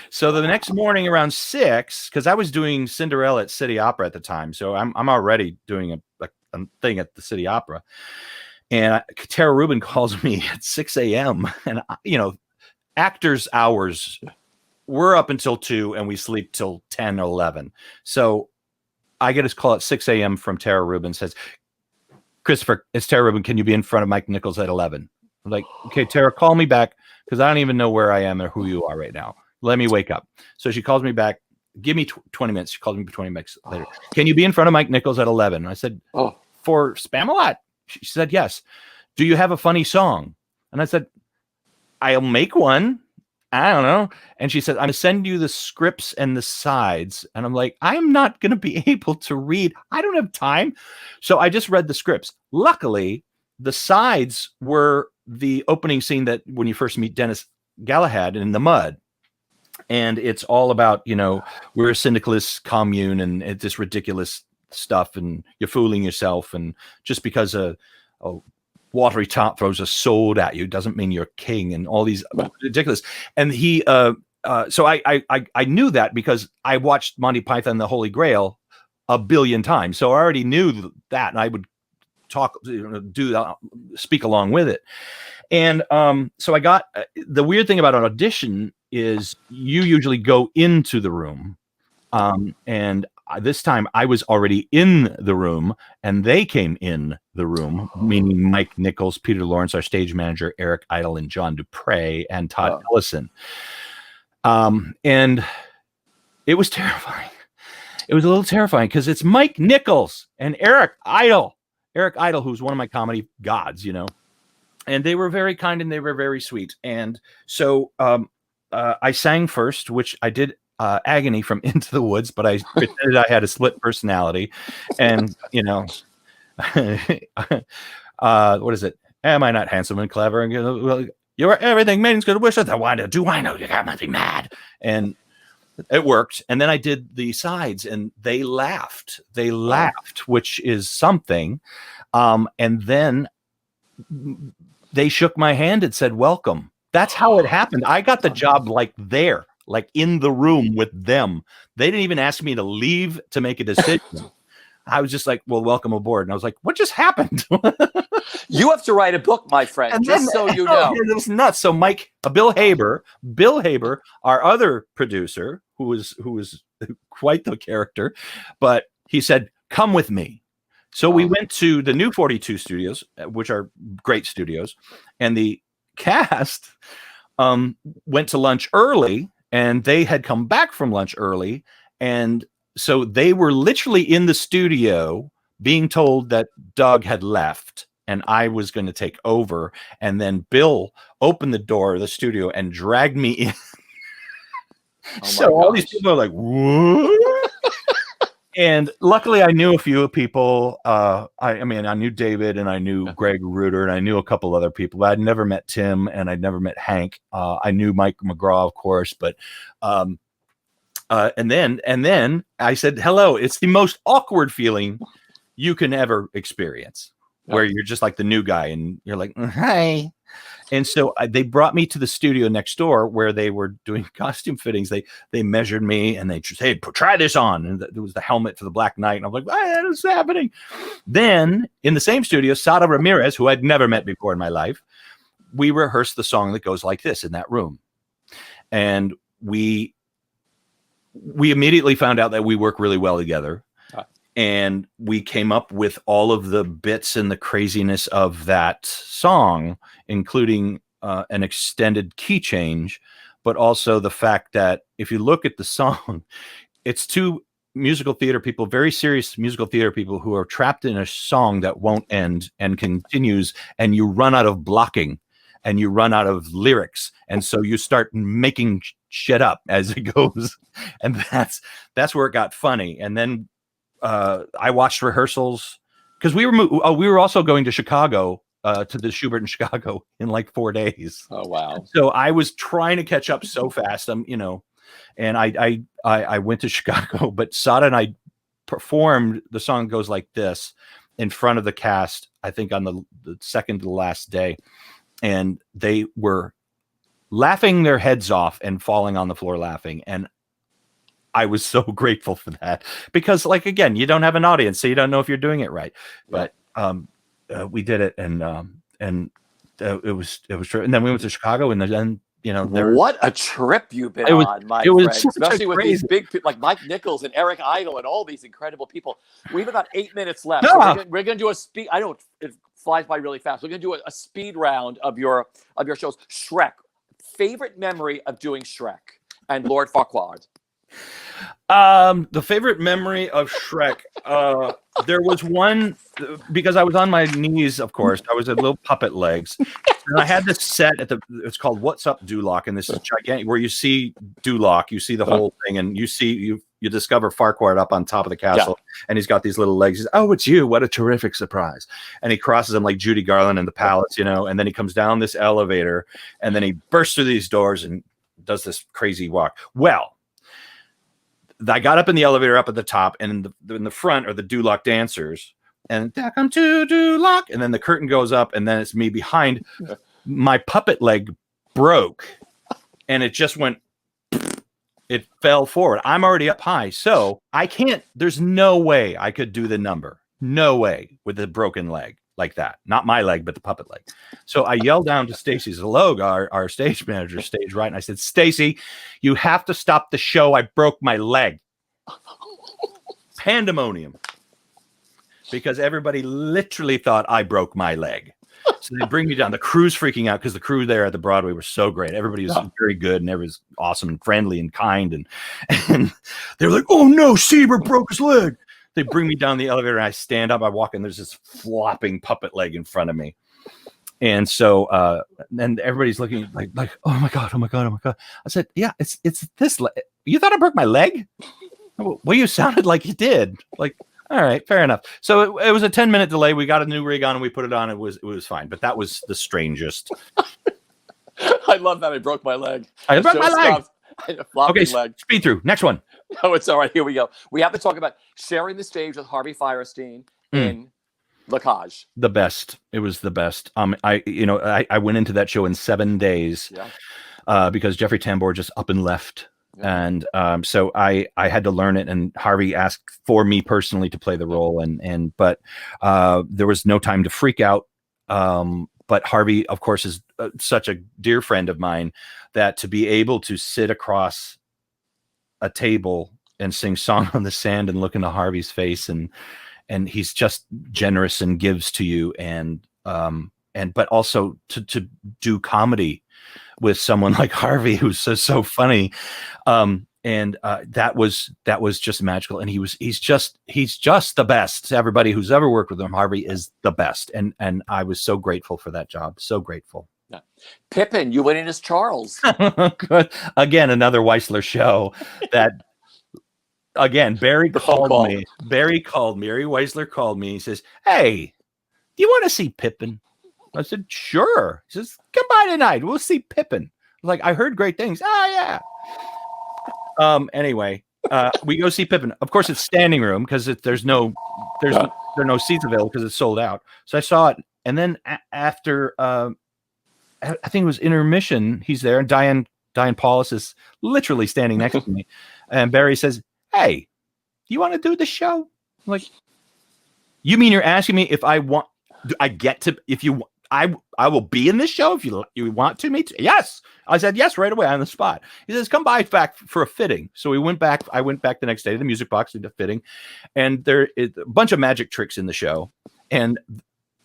So the next morning around 6, because I was doing Cinderella at City Opera at the time, so I'm already doing a thing at the City Opera, and Tara Rubin calls me at 6 a.m. and actors' hours, we're up until 2 and we sleep till 10 or 11. So I get a call at 6 a.m. from Tara Rubin, says, "Christopher, it's Tara Rubin. Can you be in front of Mike Nichols at 11? I'm like, "Okay, Tara, call me back because I don't even know where I am or who you are right now. Let me wake up." So she calls me back. "Give me 20 minutes. She called me 20 minutes later. "Can you be in front of Mike Nichols at 11? I said, "For Spam-A-Lot?" She said, "Yes." "Do you have a funny song?" And I said, "I'll make one. I don't know." And she said, "I'm going to send you the scripts and the sides." And I'm like, I'm not going to be able to read. I don't have time. So I just read the scripts. Luckily, the sides were the opening scene that when you first meet Dennis Galahad in the mud. And it's all about, we're a syndicalist commune and it's this ridiculous stuff, and you're fooling yourself. And just because a watery top throws a sword at you doesn't mean you're king, and all these ridiculous. And he, so I knew that because I watched Monty Python and the Holy Grail a billion times. So I already knew that, and I would talk, speak along with it. And so I got the weird thing about an audition is you usually go into the room. And this time I was already in the room and they came in the room, meaning Mike Nichols, Peter Lawrence, our stage manager, Eric Idle, and John Dupre, and Todd Ellison. And it was terrifying. It was a little terrifying because it's Mike Nichols and Eric Idle, who's one of my comedy gods, and they were very kind and they were very sweet. And so I sang first, which I did Agony from Into the Woods, but I pretended I had a split personality. And, what is it? Am I not handsome and clever? And, well, you're everything maidens could wish. Why do I know you got nothing mad? And it worked. And then I did the sides and they laughed. Which is something. And then they shook my hand and said, welcome. That's how it happened. I got the job like in the room with them. They didn't even ask me to leave to make a decision. I was just like, well, welcome aboard. And I was like, what just happened? You have to write a book, my friend, and just so you know. It was nuts. So Bill Haber, our other producer, who was quite the character, but he said, come with me. So we went to the new 42 studios, which are great studios, and the cast went to lunch early, and they had come back from lunch early, and so they were literally in the studio being told that Doug had left and I was going to take over. And then Bill opened the door of the studio and dragged me in. So all these people are like, what? And luckily I knew a few people. I knew David and I knew Greg Reuter and I knew a couple other people, but I'd never met Tim and I'd never met Hank. I knew Mike McGraw, of course, but and then I said, hello. It's the most awkward feeling you can ever experience, where you're just like the new guy and you're like, hi. And so they brought me to the studio next door where they were doing costume fittings. They measured me and they just, hey, try this on. And there was the helmet for the Black Knight. And I'm like, what is happening? Then in the same studio, Sada Ramirez, who I'd never met before in my life, we rehearsed the song that goes like this in that room. And we immediately found out that we work really well together. And we came up with all of the bits and the craziness of that song, including an extended key change, but also the fact that if you look at the song, it's two musical theater people, very serious musical theater people who are trapped in a song that won't end and continues, and you run out of blocking and you run out of lyrics. And so you start making shit up as it goes. And that's where it got funny. And then I watched rehearsals because we were also going to Chicago, to the Schubert in Chicago in like 4 days. Oh, wow. So I was trying to catch up so fast. And I went to Chicago, but Sada and I performed the song goes like this in front of the cast, I think on the second to the last day. And they were laughing their heads off and falling on the floor laughing. And I was so grateful for that because, like, again, you don't have an audience, so you don't know if you're doing it right. But we did it, and it was true. And then we went to Chicago, and then what a trip you've been on, my friend, especially with these big people like Mike Nichols and Eric Idle and all these incredible people. We have about 8 minutes left. So we're going to do a speed. It flies by really fast. We're going to do a speed round of your shows. Shrek, favorite memory of doing Shrek and Lord Farquaad. The favorite memory of Shrek, there was one because I was on my knees, of course. I was at little puppet legs, and I had this set it's called What's Up Duloc, and this is gigantic where you see Duloc, you see the whole thing, and you discover Farquaad up on top of the castle, and he's got these little legs. He's, oh, it's you! What a terrific surprise! And he crosses them like Judy Garland in the palace, and then he comes down this elevator, and then he bursts through these doors and does this crazy walk. Well, I got up in the elevator up at the top, and in the front are the Duloc dancers, and welcome to Duloc, and then the curtain goes up, and then it's me behind. My puppet leg broke, and it just went. It fell forward. I'm already up high, so I can't. There's no way I could do the number. No way with a broken leg like that. Not my leg, but the puppet leg. So I yelled down to Stacy Zaloga, our stage manager, stage right, and I said, "Stacy, you have to stop the show. I broke my leg." Pandemonium, because everybody literally thought I broke my leg. So they bring me down. The crew's freaking out because the crew there at the Broadway were so great. Everybody was very good, and everybody was awesome and friendly and kind. And they were like, "Oh no, Sieber broke his leg." They bring me down the elevator, and I stand up. I walk in. There's this flopping puppet leg in front of me, and so and everybody's looking like, "Oh my god, oh my god, oh my god." I said, "Yeah, it's this leg. You thought I broke my leg? Well, you sounded like you did." Like, all right, fair enough. So it was a 10-minute delay. We got a new rig on and we put it on. It was fine, but that was the strangest. I love that I broke my leg. I broke my leg. Okay, leg. Speed through. Next one. No, it's all right. Here we go. We have to talk about sharing the stage with Harvey Fierstein in La Cage. The best. It was the best. I went into that show in 7 days because Jeffrey Tambor just up and left. Yeah. And so I had to learn it, and Harvey asked for me personally to play the role, but there was no time to freak out. But Harvey, of course, is such a dear friend of mine that to be able to sit across a table and sing Song on the Sand and look into Harvey's face, and he's just generous and gives to you, but also to do comedy with someone like Harvey, who's so funny. That was just magical. And he's just the best. Everybody who's ever worked with him, Harvey is the best. And I was so grateful for that job. So grateful. Yeah. Pippin, you went in as Charles. Good. Again, another Weisler show that, again, Barry called me. Barry Weisler called me. He says, "Hey, do you want to see Pippin?" I said, "Sure." He says, "Come by tonight. We'll see Pippin." I was like, "I heard great things." "Oh, yeah." Anyway, we go see Pippin. Of course, it's standing room because there are no seats available because it's sold out. So I saw it, and then after I think it was intermission, he's there, and Diane Paulus is literally standing next to me, and Barry says, "Hey, do you want to do the show?" I'm like, "You mean you're asking me if I want? Do I get to? If you, I will be in this show if you want to me to." Yes, I said yes right away on the spot. He says, "Come by back for a fitting." So we went back. I went back the next day to the music box, did a fitting, and there is a bunch of magic tricks in the show, and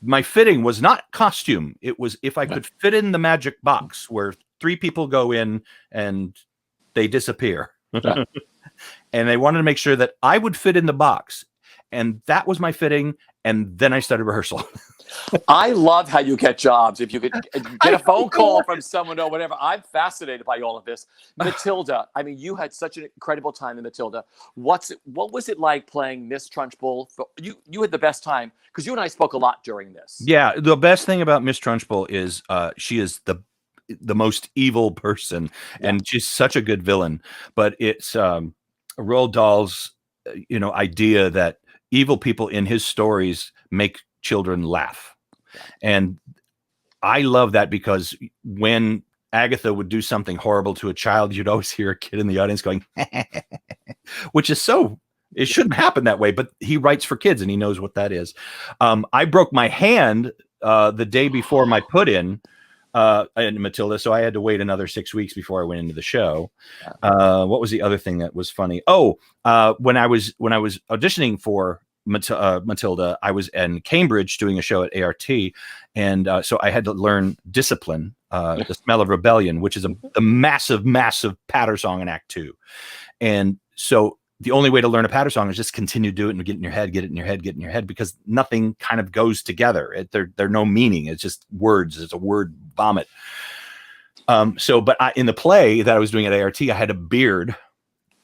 my fitting was not costume. It was if I could fit in the magic box where 3 people go in and they disappear. And they wanted to make sure that I would fit in the box. And that was my fitting. And then I started rehearsal. I love how you get jobs. If you could get a phone call from someone or whatever. I'm fascinated by all of this. Matilda, I mean, you had such an incredible time in Matilda. What was it like playing Miss Trunchbull? You had the best time because you and I spoke a lot during this. Yeah, the best thing about Miss Trunchbull is she is the most evil person, and she's such a good villain. But it's Roald Dahl's idea that evil people in his stories make children laugh. And I love that because when Agatha would do something horrible to a child, you'd always hear a kid in the audience going, which is it shouldn't happen that way, but he writes for kids and he knows what that is. I broke my hand the day before my put-in Matilda, so I had to wait another 6 weeks before I went into the show. What was the other thing that was funny? When I was auditioning for Matilda, I was in Cambridge doing a show at ART, and so I had to learn Discipline, The Smell of Rebellion, which is the massive patter song in Act 2. And so the only way to learn a patter song is just continue to do it and get it in your head, because nothing kind of goes together. They're no meaning. It's just words. It's a word vomit. But in the play that I was doing at ART, I had a beard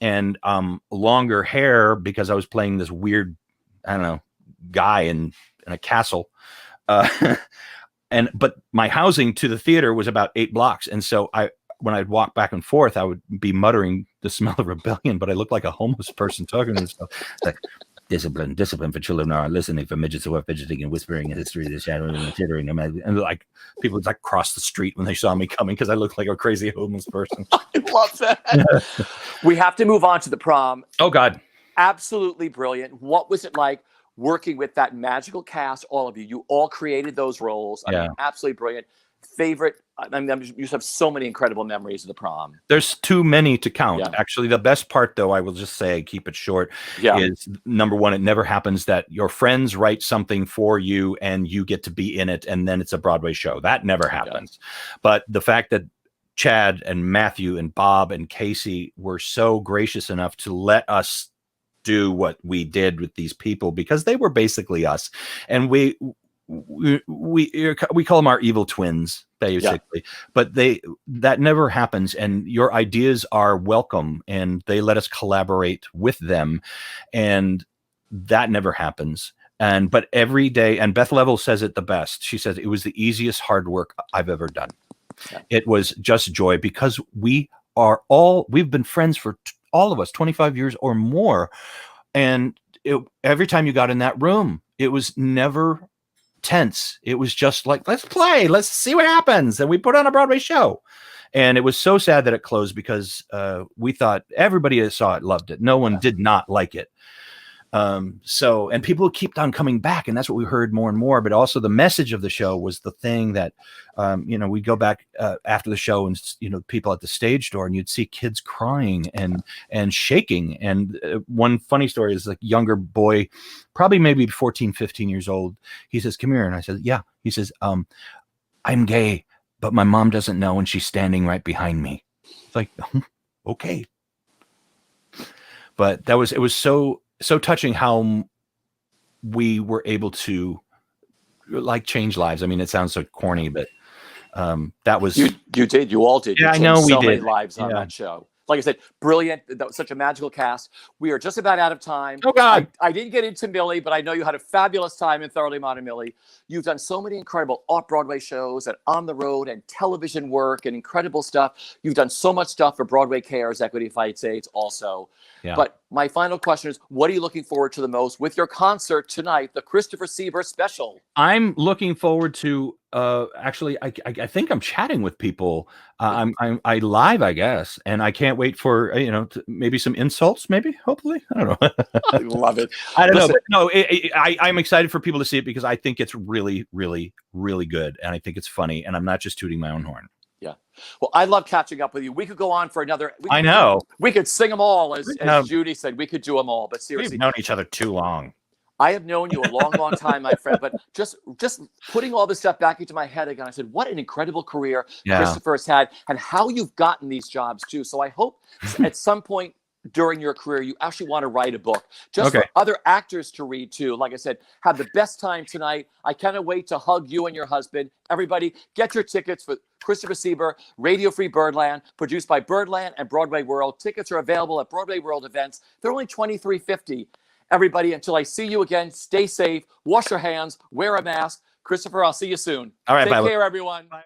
and longer hair because I was playing this weird, I don't know, guy in a castle. But my housing to the theater was about 8 blocks. And so when I'd walk back and forth, I would be muttering the smell of rebellion, but I looked like a homeless person talking to myself. Like, discipline for children are listening, for midgets who are fidgeting and whispering in history, the shadowing and tittering. And like people would like cross the street when they saw me coming because I looked like a crazy homeless person. I love that. We have to move on to the prom. Oh God. Absolutely brilliant. What was it like working with that magical cast, all of you? You all created those roles. I mean, absolutely brilliant. Favorite, I mean, you just have so many incredible memories of the prom. There's too many to count. Actually, the best part, though, I will just say, keep it short, is number one, it never happens that your friends write something for you and you get to be in it, and then it's a Broadway show. That never happens. But the fact that Chad and Matthew and Bob and Casey were so gracious enough to let us do what we did with these people, because they were basically us, and we call them our evil twins, basically. But that never happens, and your ideas are welcome, and they let us collaborate with them, and that never happens. But every day, and Beth Level says it the best. She says it was the easiest hard work I've ever done. It was just joy, because we've been friends for all of us 25 years or more, and every time you got in that room, it was never tense. It was just like, let's play, let's see what happens, and we put on a Broadway show. And it was so sad that it closed, because we thought everybody that saw it loved it. No one did not like it. And people kept on coming back, and that's what we heard more and more. But also the message of the show was the thing that, we'd go back after the show, and people at the stage door, and you'd see kids crying and shaking. And one funny story is, like, younger boy, probably maybe 14, 15 years old. He says, "Come here." And I said, "Yeah." He says, "I'm gay, but my mom doesn't know, and she's standing right behind me." It's like, okay. But it was so touching how we were able to, like, change lives. I mean, it sounds so corny, but that was you all did. Yeah, you I know we so did. Many lives on that show. Like I said, brilliant. That was such a magical cast. We are just about out of time. Oh God. I didn't get into Millie, but I know you had a fabulous time in Thoroughly Modern Millie. You've done so many incredible off-Broadway shows and on the road and television work and incredible stuff. You've done so much stuff for Broadway Cares, Equity Fights AIDS also. Yeah. But my final question is, what are you looking forward to the most with your concert tonight, the Christopher Sieber special? I'm looking forward to, actually, I think I'm chatting with people. I live, I guess, and I can't wait for, maybe some insults, maybe, hopefully. I don't know. I love it. I don't know. But no, I'm excited for people to see it, because I think it's really, really, really good. And I think it's funny. And I'm not just tooting my own horn. Yeah. Well, I love catching up with you. We could go on for another. I know. We could sing them all, as Judy said. We could do them all. But seriously, we've known each other too long. I have known you a long, long time, my friend. But just putting all this stuff back into my head again, I said, what an incredible career Christopher has had, and how you've gotten these jobs too. So I hope at some point during your career, you actually want to write a book just for other actors to read too. Like I said, have the best time tonight. I cannot wait to hug you and your husband. Everybody, get your tickets for Christopher Sieber, Radio Free Birdland, produced by Birdland and BroadwayWorld. Tickets are available at BroadwayWorld events. They're only $23.50. Everybody, until I see you again, stay safe, wash your hands, wear a mask. Christopher, I'll see you soon. All right, take care, everyone. Bye.